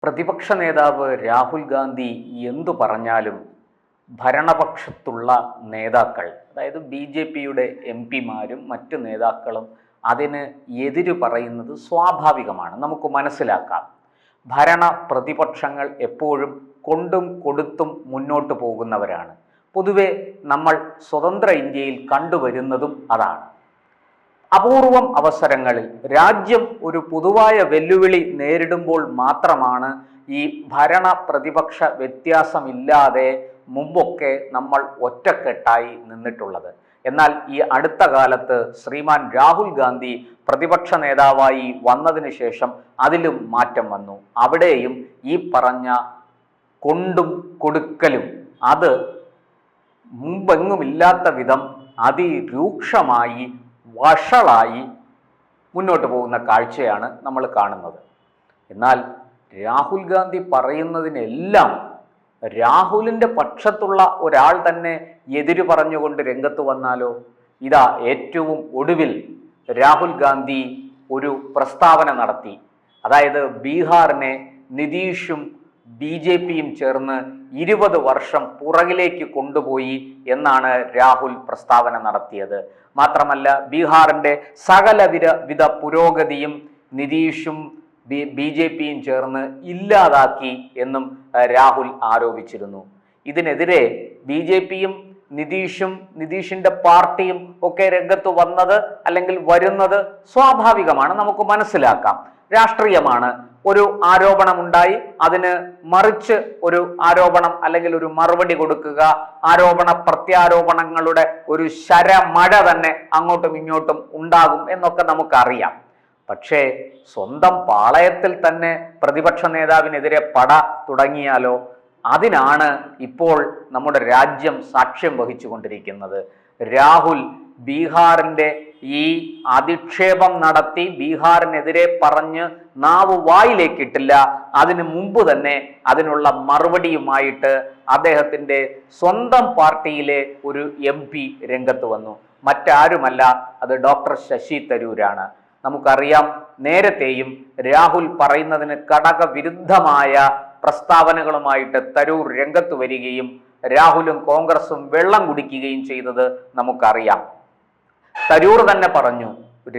പ്രതിപക്ഷ നേതാവ് രാഹുൽ ഗാന്ധി എന്തു പറഞ്ഞാലും ഭരണപക്ഷത്തുള്ള നേതാക്കൾ, അതായത് BJPയുടെ MP-മാരും മറ്റു നേതാക്കളും അതിന് എതിര് പറയുന്നത് സ്വാഭാവികമാണ്. നമുക്ക് മനസ്സിലാക്കാം. ഭരണ പ്രതിപക്ഷങ്ങൾ എപ്പോഴും കൊണ്ടും കൊടുത്തും മുന്നോട്ട് പോകുന്നവരാണ്. പൊതുവെ നമ്മൾ സ്വതന്ത്ര ഇന്ത്യയിൽ കണ്ടുവരുന്നതും അതാണ്. അപൂർവം അവസരങ്ങളിൽ രാജ്യം ഒരു പൊതുവായ വെല്ലുവിളി നേരിടുമ്പോൾ മാത്രമാണ് ഈ ഭരണ പ്രതിപക്ഷ വ്യത്യാസമില്ലാതെ മുമ്പൊക്കെ നമ്മൾ ഒറ്റക്കെട്ടായി നിന്നിട്ടുള്ളത്. എന്നാൽ ഈ അടുത്ത കാലത്ത് ശ്രീമാൻ രാഹുൽ ഗാന്ധി പ്രതിപക്ഷ നേതാവായി വന്നതിന് ശേഷം അതിലും മാറ്റം വന്നു. അവിടെയും ഈ പറഞ്ഞ കൊണ്ടും കൊടുക്കലും അത് മുമ്പെങ്ങുമില്ലാത്ത വിധം അതിരൂക്ഷമായി വഷളായി മുന്നോട്ട് പോകുന്ന കാഴ്ചയാണ് നമ്മൾ കാണുന്നത്. എന്നാൽ രാഹുൽ ഗാന്ധി പറയുന്നതിനെല്ലാം രാഹുലിൻ്റെ പക്ഷത്തുള്ള ഒരാൾ തന്നെ എതിര് പറഞ്ഞുകൊണ്ട് രംഗത്ത് വന്നാലോ? ഇതാ ഏറ്റവും ഒടുവിൽ രാഹുൽ ഗാന്ധി ഒരു പ്രസ്താവന നടത്തി. അതായത് ബീഹാറിനെ നിതീഷും BJPയും ചേർന്ന് 20 വർഷം പുറകിലേക്ക് കൊണ്ടുപോയി എന്നാണ് രാഹുൽ പ്രസ്താവന നടത്തിയത്. മാത്രമല്ല, ബീഹാറിൻ്റെ സകലവിധ പുരോഗതിയും നിതീഷും BJPയും ചേർന്ന് ഇല്ലാതാക്കി എന്നും രാഹുൽ ആരോപിച്ചിരുന്നു. ഇതിനെതിരെ BJPയും നിതീഷിന്റെ പാർട്ടിയും ഒക്കെ രംഗത്ത് വന്നത് അല്ലെങ്കിൽ വരുന്നത് സ്വാഭാവികമാണ്, നമുക്ക് മനസ്സിലാക്കാം. രാഷ്ട്രീയമാണ്. ഒരു ആരോപണമുണ്ടായി, അതിന് മറിച്ച് ഒരു ആരോപണം അല്ലെങ്കിൽ ഒരു മറുപടി കൊടുക്കുക, ആരോപണ പ്രത്യാരോപണങ്ങളുടെ ഒരു ശരമഴ തന്നെ അങ്ങോട്ടും ഇങ്ങോട്ടും ഉണ്ടാകും എന്നൊക്കെ നമുക്കറിയാം. പക്ഷേ സ്വന്തം പാളയത്തിൽ തന്നെ പ്രതിപക്ഷ നേതാവിനെതിരെ പട തുടങ്ങിയാലോ? അതിനാണ് ഇപ്പോൾ നമ്മുടെ രാജ്യം സാക്ഷ്യം വഹിച്ചുകൊണ്ടിരിക്കുന്നത്. രാഹുൽ ബീഹാറിൻ്റെ ഈ അധിക്ഷേപം നടത്തി ബീഹാറിനെതിരെ പറഞ്ഞ് നാവ് വായിലേക്കിട്ടില്ല. അതിനു മുമ്പ് തന്നെ അതിനുള്ള മറുപടിയുമായിട്ട് അദ്ദേഹത്തിൻ്റെ സ്വന്തം പാർട്ടിയിലെ ഒരു MP രംഗത്ത് വന്നു. മറ്റാരുമല്ല, അത് ഡോക്ടർ ശശി തരൂരാണ്. നമുക്കറിയാം, നേരത്തെയും രാഹുൽ പറയുന്നതിന് ഘടകവിരുദ്ധമായ പ്രസ്താവനകളുമായിട്ട് തരൂർ രംഗത്ത് വരികയും രാഹുലും കോൺഗ്രസും വെള്ളം കുടിക്കുകയും ചെയ്തത് നമുക്കറിയാം. തരൂർ തന്നെ പറഞ്ഞു,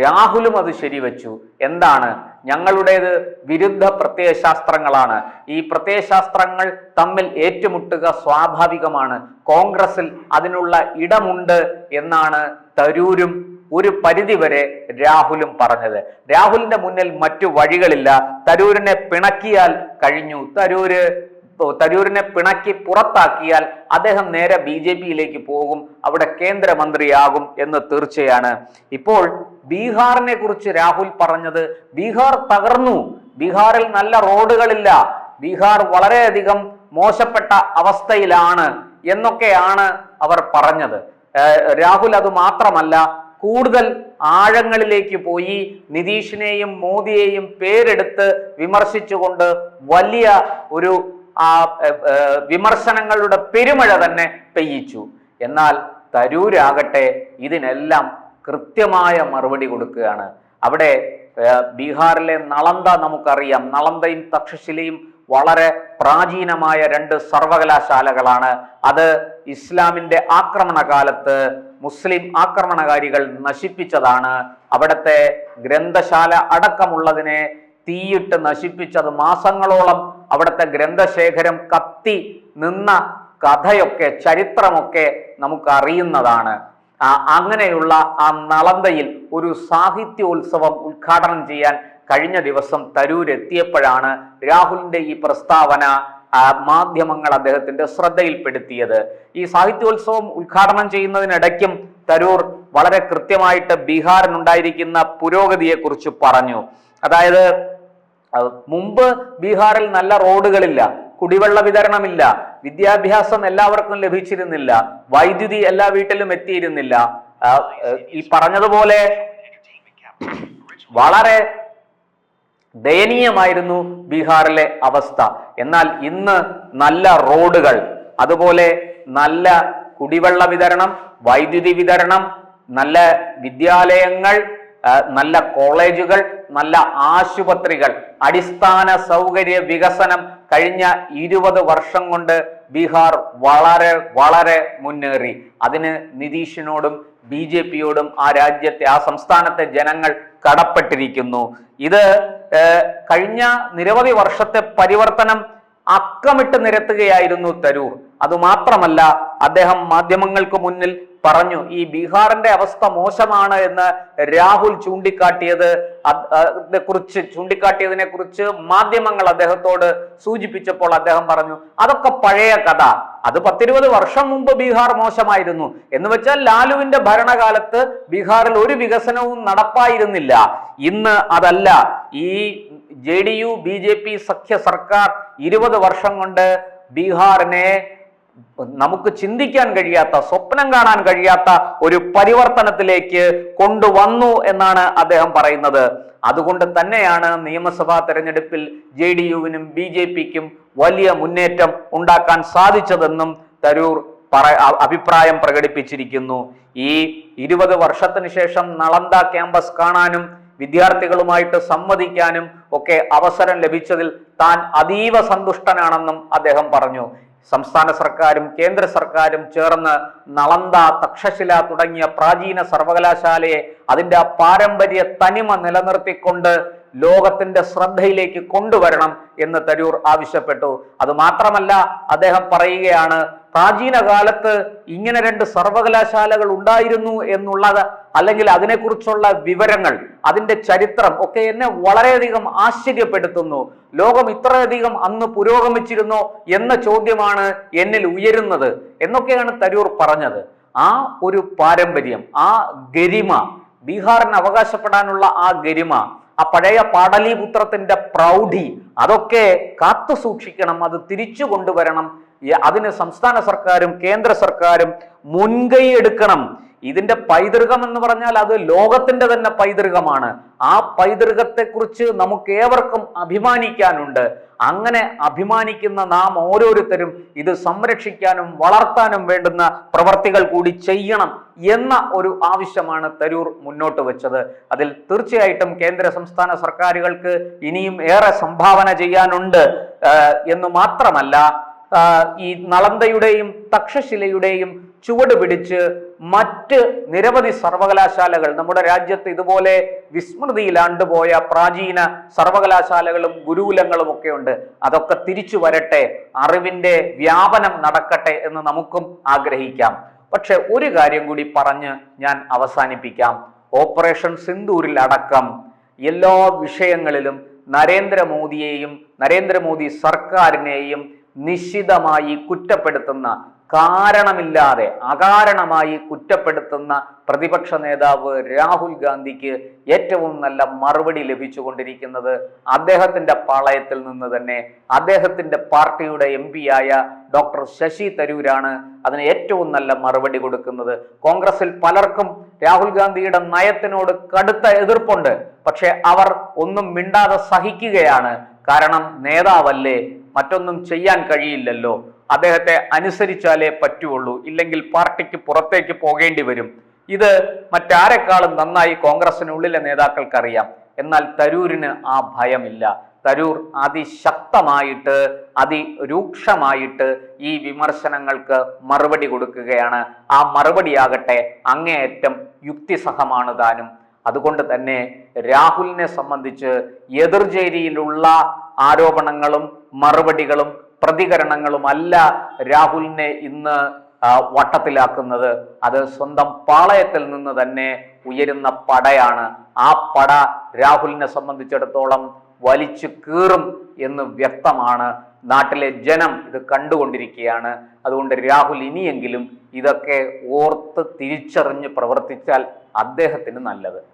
രാഹുലും അത് ശരിവെച്ചു. എന്താണ്? ഞങ്ങളുടേത് വിരുദ്ധ പ്രത്യയശാസ്ത്രങ്ങളാണ്. ഈ പ്രത്യയശാസ്ത്രങ്ങൾ തമ്മിൽ ഏറ്റുമുട്ടുക സ്വാഭാവികമാണ്. കോൺഗ്രസിൽ അതിനുള്ള ഇടമുണ്ട് എന്നാണ് തരൂരും ഒരു പരിധിവരെ രാഹുലും പറഞ്ഞത്. രാഹുലിന്റെ മുന്നിൽ മറ്റു വഴികളില്ല. തരൂരിനെ പിണക്കിയാൽ കഴിഞ്ഞു. തരൂരിനെ പിണക്കി പുറത്താക്കിയാൽ അദ്ദേഹം നേരെ BJPയിലേക്ക് പോകും, അവിടെ കേന്ദ്രമന്ത്രിയാകും എന്ന് തീർച്ചയാണ്. ഇപ്പോൾ ബീഹാറിനെ കുറിച്ച് രാഹുൽ പറഞ്ഞത്, ബീഹാർ തകർന്നു, ബീഹാറിൽ നല്ല റോഡുകളില്ല, ബീഹാർ വളരെയധികം മോശപ്പെട്ട അവസ്ഥയിലാണ് എന്നൊക്കെയാണ് അവർ പറഞ്ഞത്. രാഹുൽ അത് മാത്രമല്ല, കൂടുതൽ ആഴങ്ങളിലേക്ക് പോയി നിതീഷിനെയും മോദിയെയും പേരെടുത്ത് വിമർശിച്ചുകൊണ്ട് വലിയ ഒരു വിമർശനങ്ങളുടെ പെരുമഴ തന്നെ പെയ്യിച്ചു. എന്നാൽ തരൂരാകട്ടെ ഇതിനെല്ലാം കൃത്യമായ മറുപടി കൊടുക്കുകയാണ്. അവിടെ ബീഹാറിലെ നളന്ദ നമുക്കറിയാം. നളന്ദയും തക്ഷശിലയും വളരെ പ്രാചീനമായ 2 സർവകലാശാലകളാണ്. അത് ഇസ്ലാമിൻ്റെ ആക്രമണകാലത്ത് മുസ്ലിം ആക്രമണകാരികൾ നശിപ്പിച്ചതാണ്. അവിടുത്തെ ഗ്രന്ഥശാല അടക്കമുള്ളതിനെ തീയിട്ട് നശിപ്പിച്ചത്, മാസങ്ങളോളം അവിടുത്തെ ഗ്രന്ഥശേഖരം കത്തി നിന്ന കഥയൊക്കെ ചരിത്രമൊക്കെ നമുക്കറിയുന്നതാണ്. അങ്ങനെയുള്ള ആ നളന്ദയിൽ ഒരു സാഹിത്യോത്സവം ഉദ്ഘാടനം ചെയ്യാൻ കഴിഞ്ഞ ദിവസം തരൂർ എത്തിയപ്പോഴാണ് രാഹുലിന്റെ ഈ പ്രസ്താവന മാധ്യമങ്ങൾ അദ്ദേഹത്തിന്റെ ശ്രദ്ധയിൽപ്പെടുത്തിയത്. ഈ സാഹിത്യോത്സവം ഉദ്ഘാടനം ചെയ്യുന്നതിനിടയ്ക്കും തരൂർ വളരെ കൃത്യമായിട്ട് ബീഹാറിനുണ്ടായിരിക്കുന്ന പുരോഗതിയെക്കുറിച്ച് പറഞ്ഞു. അതായത് മുമ്പ് ബീഹാറിൽ നല്ല റോഡുകളില്ല, കുടിവെള്ള വിതരണമില്ല, വിദ്യാഭ്യാസം എല്ലാവർക്കും ലഭിച്ചിരുന്നില്ല, വൈദ്യുതി എല്ലാ വീട്ടിലും എത്തിയിരുന്നില്ല. ഈ പറഞ്ഞതുപോലെ വളരെ ദയനീയമായിരുന്നു ബീഹാറിലെ അവസ്ഥ. എന്നാൽ ഇന്ന് നല്ല റോഡുകൾ, അതുപോലെ നല്ല കുടിവെള്ള വിതരണം, വൈദ്യുതി വിതരണം, നല്ല വിദ്യാലയങ്ങൾ, നല്ല കോളേജുകൾ, നല്ല ആശുപത്രികൾ, അടിസ്ഥാന സൗകര്യ വികസനം കഴിഞ്ഞ 20 വർഷം കൊണ്ട് ബീഹാർ വളരെ വളരെ മുന്നേറി. അതിന് നിതീഷിനോടും BJP-യോടും ആ സംസ്ഥാനത്തെ ജനങ്ങൾ കടപ്പെട്ടിരിക്കുന്നു. ഇത് കഴിഞ്ഞ നിരവധി വർഷത്തെ പരിവർത്തനം അക്കമിട്ട് നിരത്തുകയായിരുന്നു തരൂർ. അതുമാത്രമല്ല, അദ്ദേഹം മാധ്യമങ്ങൾക്ക് മുന്നിൽ പറഞ്ഞു, ഈ ബീഹാറിന്റെ അവസ്ഥ മോശമാണ് എന്ന് രാഹുൽ ചൂണ്ടിക്കാട്ടിയതിനെ കുറിച്ച് മാധ്യമങ്ങൾ അദ്ദേഹത്തോട് സൂചിപ്പിച്ചപ്പോൾ അദ്ദേഹം പറഞ്ഞു, അതൊക്കെ പഴയ കഥ, അത് 10-20 വർഷം മുമ്പ് ബീഹാർ മോശമായിരുന്നു. എന്ന് വെച്ചാൽ ലാലുവിന്റെ ഭരണകാലത്ത് ബീഹാറിൽ ഒരു വികസനവും നടപ്പായിരുന്നില്ല. ഇന്ന് അതല്ല. ഈ JDU BJP സഖ്യ സർക്കാർ 20 വർഷം കൊണ്ട് ബീഹാറിനെ നമുക്ക് ചിന്തിക്കാൻ കഴിയാത്ത, സ്വപ്നം കാണാൻ കഴിയാത്ത ഒരു പരിവർത്തനത്തിലേക്ക് കൊണ്ടുവന്നു എന്നാണ് അദ്ദേഹം പറയുന്നത്. അതുകൊണ്ട് തന്നെയാണ് നിയമസഭാ തെരഞ്ഞെടുപ്പിൽ JDU-വിനും BJP-ക്കും വലിയ മുന്നേറ്റം ഉണ്ടാക്കാൻ സാധിച്ചതെന്നും തരൂർ അഭിപ്രായം പ്രകടിപ്പിച്ചിരിക്കുന്നു. ഈ 20 വർഷത്തിന് ശേഷം നളന്ദ ക്യാമ്പസ് കാണാനും വിദ്യാർത്ഥികളുമായിട്ട് സംവദിക്കാനും ഒക്കെ അവസരം ലഭിച്ചതിൽ താൻ അതീവ സന്തുഷ്ടനാണെന്നും അദ്ദേഹം പറഞ്ഞു. സംസ്ഥാന സർക്കാരും കേന്ദ്ര സർക്കാരും ചേർന്ന് നളന്ദ, തക്ഷശില തുടങ്ങിയ പ്രാചീന സർവകലാശാലയെ അതിന്റെ പാരമ്പര്യ തനിമ നിലനിർത്തിക്കൊണ്ട് ലോകത്തിന്റെ ശ്രദ്ധയിലേക്ക് കൊണ്ടുവരണം എന്ന് തരൂർ ആവശ്യപ്പെട്ടു. അത് മാത്രമല്ല, അദ്ദേഹം പറയുകയാണ്, പ്രാചീന കാലത്ത് ഇങ്ങനെ 2 സർവകലാശാലകൾ ഉണ്ടായിരുന്നു എന്നുള്ളത്, അല്ലെങ്കിൽ അതിനെക്കുറിച്ചുള്ള വിവരങ്ങൾ, അതിന്റെ ചരിത്രം ഒക്കെ എന്നെ വളരെയധികം ആശ്ചര്യപ്പെടുത്തുന്നു. ലോകം ഇത്രയധികം അന്ന് പുരോഗമിച്ചിരുന്നോ എന്ന ചോദ്യമാണ് എന്നിൽ ഉയരുന്നത് എന്നൊക്കെയാണ് തരൂർ പറഞ്ഞത്. ആ ഒരു പാരമ്പര്യം, ആ ഗരിമ, ബീഹാറിന് അവകാശപ്പെടാനുള്ള ആ ഗരിമ, ആ പഴയ പാടലീപുത്രത്തിന്റെ പ്രൗഢി, അതൊക്കെ കാത്തു സൂക്ഷിക്കണം, അത് തിരിച്ചു കൊണ്ടുവരണം. അതിന് സംസ്ഥാന സർക്കാരും കേന്ദ്ര സർക്കാരും മുൻകൈ എടുക്കണം. ഇതിന്റെ പൈതൃകം എന്ന് പറഞ്ഞാൽ അത് ലോകത്തിന്റെ തന്നെ പൈതൃകമാണ്. ആ പൈതൃകത്തെക്കുറിച്ച് നമുക്ക് ഏവർക്കും അഭിമാനിക്കാനുണ്ട്. അങ്ങനെ അഭിമാനിക്കുന്ന നാം ഓരോരുത്തരും ഇത് സംരക്ഷിക്കാനും വളർത്താനും വേണ്ടുന്ന പ്രവർത്തികൾ കൂടി ചെയ്യണം എന്ന ഒരു ആവശ്യമാണ് തരൂർ മുന്നോട്ട് വെച്ചത്. അതിൽ തീർച്ചയായിട്ടും കേന്ദ്ര സംസ്ഥാന സർക്കാരുകൾക്ക് ഇനിയും ഏറെ സംഭാവന ചെയ്യാനുണ്ട് എന്ന് മാത്രമല്ല, ഈ നളന്ദയുടെയും തക്ഷശിലയുടെയും ചുവട് പിടിച്ച് മറ്റ് നിരവധി സർവകലാശാലകൾ, നമ്മുടെ രാജ്യത്ത് ഇതുപോലെ വിസ്മൃതിയിലാണ്ടുപോയ പ്രാചീന സർവകലാശാലകളും ഗുരുകുലങ്ങളും ഒക്കെ ഉണ്ട്, അതൊക്കെ തിരിച്ചു വരട്ടെ, അറിവിന്റെ വ്യാപനം നടക്കട്ടെ എന്ന് നമുക്കും ആഗ്രഹിക്കാം. പക്ഷെ ഒരു കാര്യം കൂടി പറഞ്ഞ് ഞാൻ അവസാനിപ്പിക്കാം. ഓപ്പറേഷൻ സിന്ദൂരിൽ അടക്കം എല്ലാ വിഷയങ്ങളിലും നരേന്ദ്രമോദിയെയും നരേന്ദ്രമോദി സർക്കാരിനെയും നിശ്ചിതമായി കുറ്റപ്പെടുത്തുന്ന, കാരണമില്ലാതെ അകാരണമായി കുറ്റപ്പെടുത്തുന്ന പ്രതിപക്ഷ നേതാവ് രാഹുൽ ഗാന്ധിക്ക് ഏറ്റവും നല്ല മറുപടി ലഭിച്ചുകൊണ്ടിരിക്കുന്നത് അദ്ദേഹത്തിന്റെ പാളയത്തിൽ നിന്ന് തന്നെ. അദ്ദേഹത്തിന്റെ പാർട്ടിയുടെ MP-യായ ഡോക്ടർ ശശി തരൂരാണ് അതിന് ഏറ്റവും നല്ല മറുപടി കൊടുക്കുന്നത്. കോൺഗ്രസിൽ പലർക്കും രാഹുൽ ഗാന്ധിയുടെ നയത്തിനോട് കടുത്ത എതിർപ്പുണ്ട്. പക്ഷെ അവർ ഒന്നും മിണ്ടാതെ സഹിക്കുകയാണ്. കാരണം നേതാവല്ലേ, മറ്റൊന്നും ചെയ്യാൻ കഴിയില്ലല്ലോ, അദ്ദേഹത്തെ അനുസരിച്ചാലേ പറ്റുള്ളൂ, ഇല്ലെങ്കിൽ പാർട്ടിക്ക് പുറത്തേക്ക് പോകേണ്ടി വരും. ഇത് മറ്റാരെക്കാളും നന്നായി കോൺഗ്രസിനുള്ളിലെ നേതാക്കൾക്കറിയാം. എന്നാൽ തരൂരിന് ആ ഭയമില്ല. തരൂർ അതിശക്തമായിട്ട്, അതിരൂക്ഷമായിട്ട് ഈ വിമർശനങ്ങൾക്ക് മറുപടി കൊടുക്കുകയാണ്. ആ മറുപടിയാകട്ടെ അങ്ങേയറ്റം യുക്തിസഹമാണ് താനും. അതുകൊണ്ട് തന്നെ രാഹുലിനെ സംബന്ധിച്ച് എതിർചേരിയിലുള്ള ആരോപണങ്ങളും മറുപടികളും പ്രതികരണങ്ങളും അല്ല രാഹുലിനെ ഇന്ന് വട്ടത്തിലാക്കുന്നത്. അത് സ്വന്തം പാളയത്തിൽ നിന്ന് തന്നെ ഉയരുന്ന പടയാണ്. ആ പട രാഹുലിനെ സംബന്ധിച്ചിടത്തോളം വലിച്ചു കീറും എന്ന് വ്യക്തമാണ്. നാട്ടിലെ ജനം ഇത് കണ്ടുകൊണ്ടിരിക്കുകയാണ്. അതുകൊണ്ട് രാഹുൽ ഇനിയെങ്കിലും ഇതൊക്കെ ഓർത്ത് തിരിച്ചറിഞ്ഞ് പ്രവർത്തിച്ചാൽ അദ്ദേഹത്തിന് നല്ലത്.